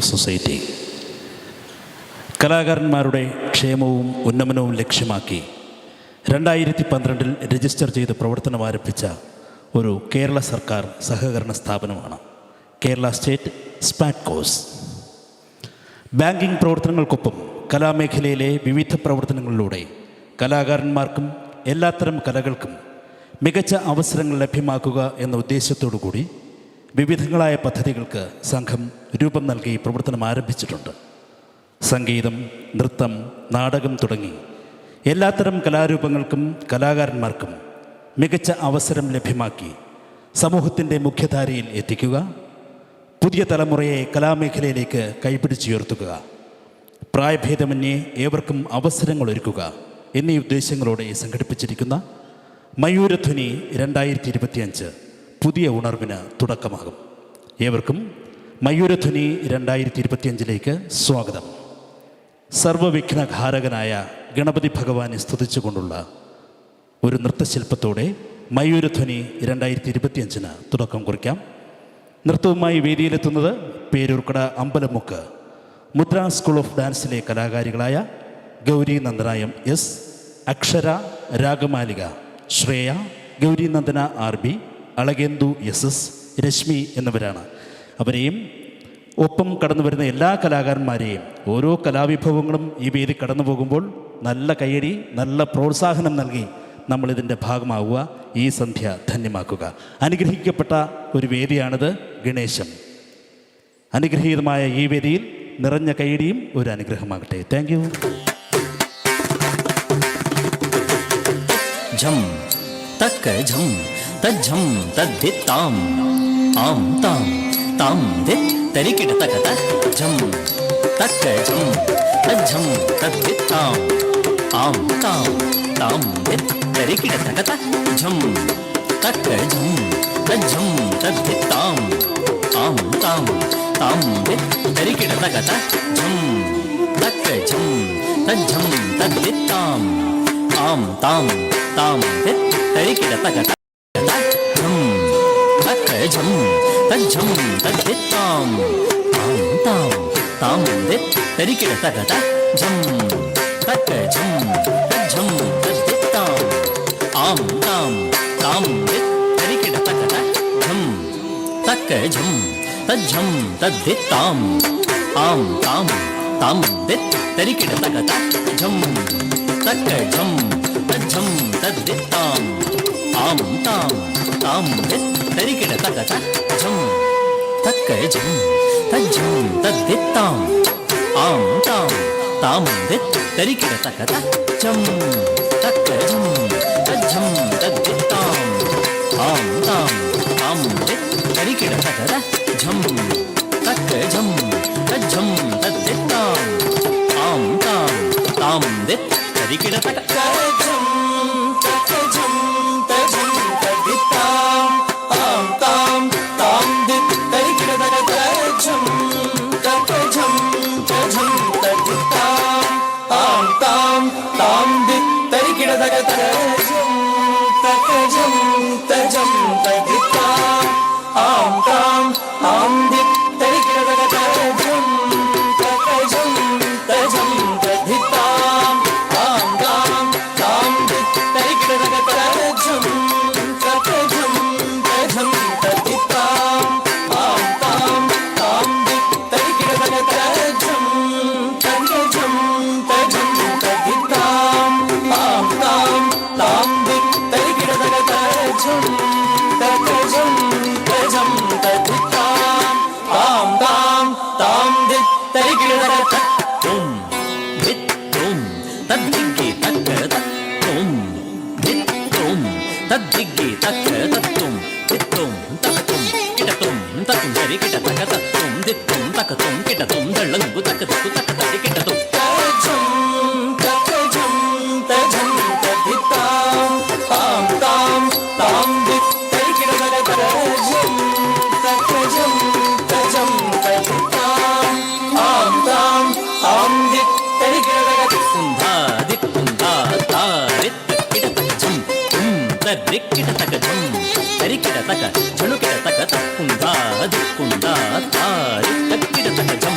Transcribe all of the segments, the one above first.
Cooperative society കലാകാരന്മാരുടെ ക്ഷേമവും ഉന്നമനവും ലക്ഷ്യമാക്കി 2012 രജിസ്റ്റർ ചെയ്ത് പ്രവർത്തനം ആരംഭിച്ച ഒരു കേരള സർക്കാർ സഹകരണ സ്ഥാപനമാണ് കേരള സ്റ്റേറ്റ് സ്പാറ്റ്കോസ്. ബാങ്കിംഗ് പ്രവർത്തനങ്ങൾക്കൊപ്പം കലാമേഖലയിലെ വിവിധ പ്രവർത്തനങ്ങളിലൂടെ കലാകാരന്മാർക്കും എല്ലാത്തരം കലകൾക്കും മികച്ച അവസരങ്ങൾ ലഭ്യമാക്കുക എന്ന ഉദ്ദേശത്തോടു കൂടി വിവിധങ്ങളായ പദ്ധതികൾക്ക് സംഘം രൂപം നൽകി പ്രവർത്തനം ആരംഭിച്ചിട്ടുണ്ട്. സംഗീതം, നൃത്തം, നാടകം തുടങ്ങി എല്ലാത്തരം കലാരൂപങ്ങൾക്കും കലാകാരന്മാർക്കും മികച്ച അവസരം ലഭ്യമാക്കി സമൂഹത്തിൻ്റെ മുഖ്യധാരയിൽ എത്തിക്കുക, പുതിയ തലമുറയെ കലാമേഖലയിലേക്ക് കൈപിടിച്ചുയർത്തുക, പ്രായഭേദമന്യേ ഏവർക്കും അവസരങ്ങൾ ഒരുക്കുക എന്നീ ഉദ്ദേശങ്ങളോടെ സംഘടിപ്പിച്ചിരിക്കുന്ന മയൂരധ്വനി 2025 പുതിയ ഉണർവിന് തുടക്കമാകും. ഏവർക്കും മയൂരധ്വനി 2025 സ്വാഗതം. സർവവിഘ്നഘാരകനായ ഗണപതി ഭഗവാനെ സ്തുതിച്ചുകൊണ്ടുള്ള ഒരു നൃത്തശില്പത്തോടെ മയൂരധ്വനി 2025 തുടക്കം കുറിക്കാം. നൃത്തവുമായി വേദിയിലെത്തുന്നത് പേരൂർക്കട അമ്പലമുക്ക് മുദ്ര സ്കൂൾ ഓഫ് ഡാൻസിലെ കലാകാരികളായ ഗൗരി നന്ദനായം എസ്, അക്ഷര, രാഗമാലിക, ശ്രേയ, ഗൗരി നന്ദന RB, അളകേന്ദു SS, രശ്മി എന്നിവരാണ്. അവരെയും ഒപ്പം കടന്നു വരുന്ന എല്ലാ കലാകാരന്മാരെയും ഓരോ കലാവിഭവങ്ങളും ഈ വേദി കടന്നു പോകുമ്പോൾ നല്ല കയ്യടി, നല്ല പ്രോത്സാഹനം നൽകി നമ്മളിതിൻ്റെ ഭാഗമാവുക, ഈ സന്ധ്യ ധന്യമാക്കുക. അനുഗ്രഹിക്കപ്പെട്ട ഒരു വേദിയാണിത്. ഗണേശം അനുഗ്രഹീതമായ ഈ വേദിയിൽ നിറഞ്ഞ കയ്യടിയും ഒരു അനുഗ്രഹമാകട്ടെ. Thank you. झम तक झम तज्झम तद्धिताम आम ताम ताम धित तरिकिट तकत झम तक झम तज्झम तद्धिताम आम ताम ताम धित तरिकिट तकत झम तक झम तज्झम तद्धिताम आम ताम ताम धित तरिकिट तकत झम तक झम तज्झम तद्धिताम आम ताम ताम धित तरिकिट तकत झम तक झम तज्झम तद्धिताम आम ताम ताम धित तरिकिट तकत झम तक झम तज्झम तद्धिताम आम ताम ताम धित तरिकिट तकत झम तक झम तज्झम तद्धिताम आम ताम ताम धित तरिकिट तकत झम तक झम तज्झम तद्धिताम आम ताम ताम धित तरिकिट तकत झम तक झम तज्झम तद्धिताम आम ताम ताम धित तरिकिट तकत झम तक झम तज्झम तद्धिताम आम ताम ताम धित तरिकिट तकत झम तक झम तज्झम तद्धिताम आम ताम ताम धित तरिकिट तकत झम तक झम तज्झम तद्धिताम आम ताम ताम धित तरिकिट तकत झम तक झम तज्झम तद्धिताम आम ताम ताम धित तरिकिट तकत झम तक झम तज्झम तद्धिताम आम ताम ताम धित तरिकिट तकत झम तक झम तज्झम तद्धिताम आम ताम ताम धित तरिकिट तकत झम तक झम तज्झम तद्धिताम आम ताम ताम धित तरिकिट तकत झम तक झम तज्झम तद्धिताम आम ताम ताम धित तरिकिट तकत झम तक झम तज्झम तद्धिताम आम ताम ताम धित तरिकिट तकत तुम धित तुम तद्दिग्गे तक तुम धित तुम तद्दिग्गे तक तुम धित तुम तक तुम किट तुम तक तरिकिट तकत तुम धित तुम तक तुम किट तुम दळंगु तक दिक्कु तक तरिकिट तुम झम तक झम तज्झम तद्धिताम आम ताम ताम धित तरिकिट तकत झम तक झम तज्झम तद्धिताम आम ताम ताम धित तरिकिट तकत कुंधा धित कुंधा तारित किट तक झम तुम तरिकिट तक झम तरिकिट तक झणुकिट तक कुंधा धित कुंधा तारित किट तक झम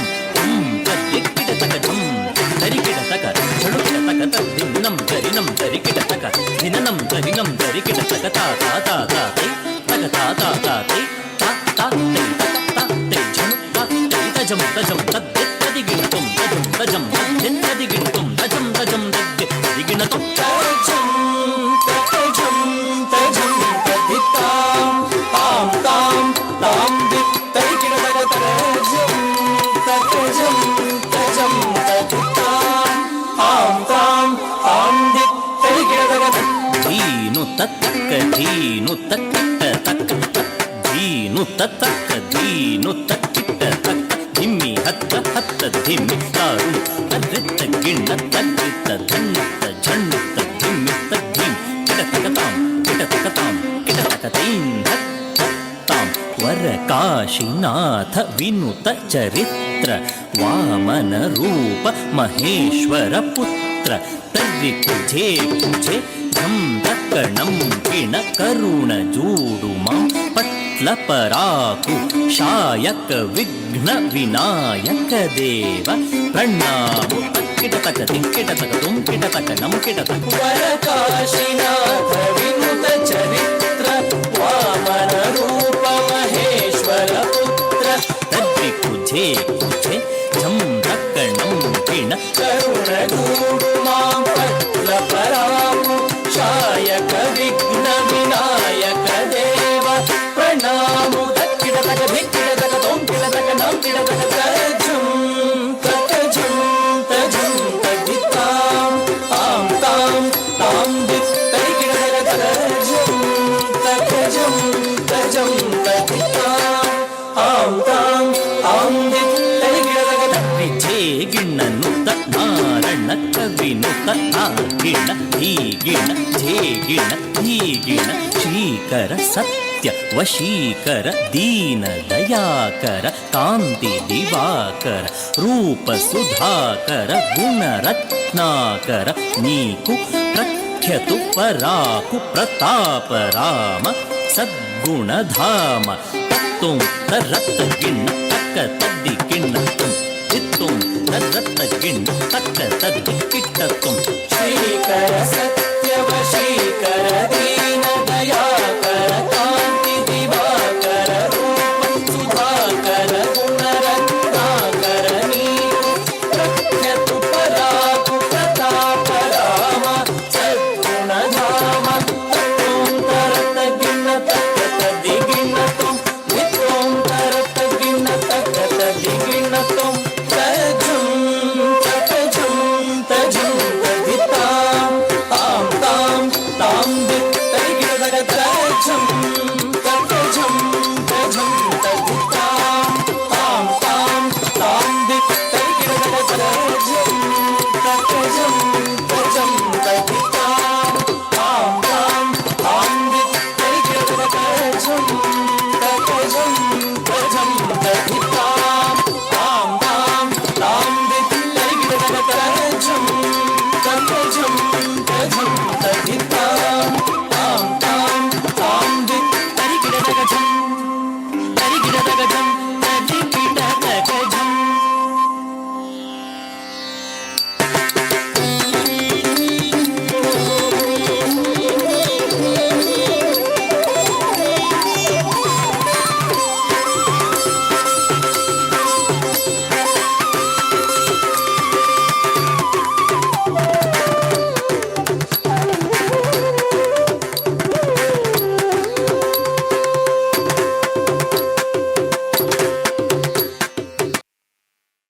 ತಕ ಧಿನನಂ ಧರಿನಂ ಧರಿ ಕಿಟ ತಕ ತಾ ತಾ ತಾ ತಾ ತೈ ತಕ ತಾ ತಾ ತಾ ತೈ ತಾ ತಾ ತೈ ತಕ ತಾ ತೈ ಝನು ತಾ ತೈ ತಜಂ ತಜಂ ತದ್ದೆ ತದಿಗಿಣತುಂ ತಜಂ ತಜಂ ತದ್ದೆ ತದಿಗಿಣತುಂ ತಜಂ ತಜಂ ತದ್ದೆ ತದಿಗಿಣತುಂ ತಜಂ ತಜಂ ತಜಂ ತದಿತಾಂ ತಾಂ ತಾಂ ತಾಂ ದಿತ್ ತದಿಗಿಣ ತಗ ತಜಂ ತಜಂ ತಜಂ ತದಿತಾಂ ತಾಂ ತಾಂ ತಾಂ ದಿತ್ ತದಿಗಿಣ ತಗ ಧೀನು ತಕ್ಕ ಧೀನು ತಕ್ಕ ತಕ್ಕ ಧೀನು ತಕ್ಕ ಧೀನು ತಕ್ಕಿಟ್ಟ ತಕ್ಕ ಧಿಮ್ಮಿ ಹತ್ತ ಹತ್ತ ಧಿಮ್ಮಿ ತಾರು ತದ್ರಿತ್ತ ಗಿಣ್ಣ ತದ್ರಿತ್ತ ಧಣ್ಣಿತ್ತ ಝಣ್ಣಿತ್ತ ಧಿಮ್ಮಿತ್ತ ಧೀಮ್ ಕಿಟತಕ ತಾಂ ಕಿಟತಕ ತೈಂ ತಾಂ ವರ ಕಾಶಿನಾಥ ವಿನುತ ಚರಿತ್ರ ವಾಮನ ರೂಪ ಮಹೇಶ್ವರ ಪುತ್ರ ತರ್ರಿ ಕುಜೆ ಕುಜೆ ಝಂ ದಕ್ಕಣಂ ಕಿಣ ಕರುಣ ಜೂಡು ಮಾಂ ಪಟ್ಲ ಪರಾಕು ಶಾಯಕ ವಿಘ್ನ ವಿನಾಯಕ ದೇವ ಪ್ರಣಾಮು ಕಿಟ ತಕ ತಿಂಕಿಟ ತಕ ತುಂ ಕಿಟ ತಕ ನಂ ಕಿಟ ತಕ ವರ ಕಾಶಿನಾಥ ವಿನುತ ಚರಿತ್ರ ವಾಮನ ರೂಪ ಮಹೇಶ್ವರ ಪುತ್ರ ತದ್ರಿ ಕುಜೆ ಕುಜೆ ಝಂ ದಕ್ಕಣಂ ಕಿಣ ಕರುಣ ಜೂಡು ಮಾಂ ಪಟ್ಲ ಪರಾಕು ಶಾಯಕ ವಿಘ್ನ ವಿನಾಯಕ ದೇವ ಪ್ರಣಾಮು ದಕ್ಕಿಡ ತಕ ಧಿಕ್ಕಿಡ ತಕ ತೋಂ ಕಿಡ ತಕ ನಂ ಕಿಡ ತಕ ತಜಂ ತಜಂ ತಜಂ ತದಿತಾಂ ತಾಂ ತಾಂ ತಾಂ ದಿತ್ ತೈಕಿಡ ತಕ ತಜಂ ತಜಂ ತಜಂ ತದಿತಾಂ ತಾಂ ತಾಂ ತಾಂ ದಿತ್ ತೈಕಿಡ ತಕ ತರಿ ಛೇ ಗಿಣ್ಣನು ತ ನಾರಣ್ಣ ಕವಿನುತ ಆ ಗಿಣ ಈ ಗಿಣ ಛೇ ಗಿಣ ಈ ಗಿಣ ಶ್ರೀಕರ ಸತ್ಯ ವಶೀಕರ ದೀನ ದಯಾಕರ ಕಾಂತಿ ದಿವಾಕರ ರೂಪ ಸುಧಾಕರ ಗುಣರತ್ನಾಕರ ನೀಕು ಪ್ರಖ್ಯತು ಪರಾಕು ಪ್ರತಾಪ ರಾಮ ಸದ್ಗುಣಧಾಮ ತತ್ತುಂ ತರತ್ತ ಗಿಣ್ಣ ತಕ್ಕ ತದ್ದಿ ಗಿಣ್ಣ ತುಂ ಇತ್ತುಂ ತರತ್ತ ಗಿಣ್ಣ ತಕ್ಕ ತದ್ದಿ ಕಿಟ್ಟ ತುಂ